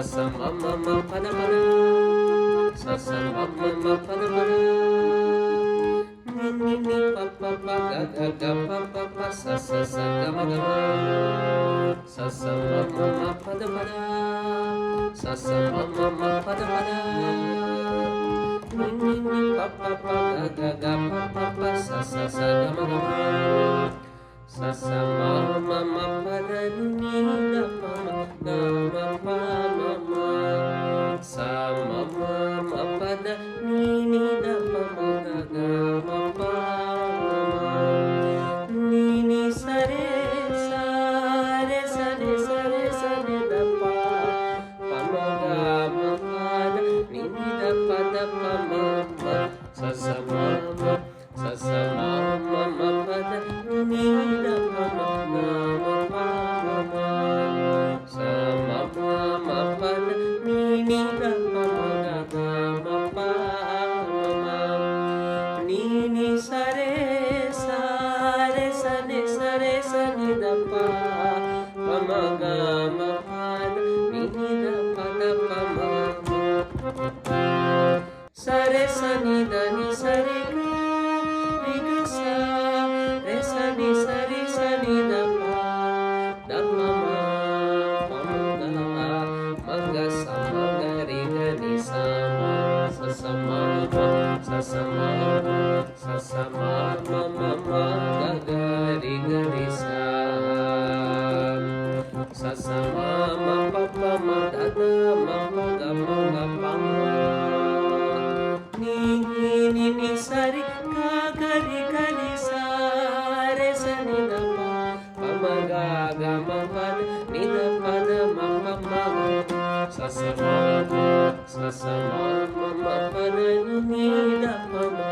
sa ma ma ma pa da pa da, sa ma ma ma pa da pa da, ni ni ni pa pa pa ga ga pa pa pa sa ga ma ga ma, sa ma ma ma pa da pa da, sa ma ma ma pa da pa da, ni ni ni pa pa pa ga ga pa pa pa sa ga ma ga ma, sa ma ma ma pa da ni da pa ma ga ma pa ma ma, sa ma ma ma pa da ni da pa ma ga ma pa ma, ni ni sa re sa re sa re sa re sa re da pa ma ga ma pa da ni da pa ma ma, sa ma ma ma pa da ni da pa ma ga ma pa ma, sa ma ma pa da ni da pa ma ga ma pa ma, ni ni sa re sa ni da pa ma ga ma pa da ni da pa ma, sa re sa ni da ni sa re ga ni ga sa re sa ni da pa ma pa ma ga sa ma ga re ga ni sa ma ma ga ga re ga ni sa ma pa pa ma da ma pa ga pa ma, ni sa re ga ni sa re sa ni da pa ma ga ma pa da ni da pa da ma pa ma, sa ma ma pa da ni da pa ma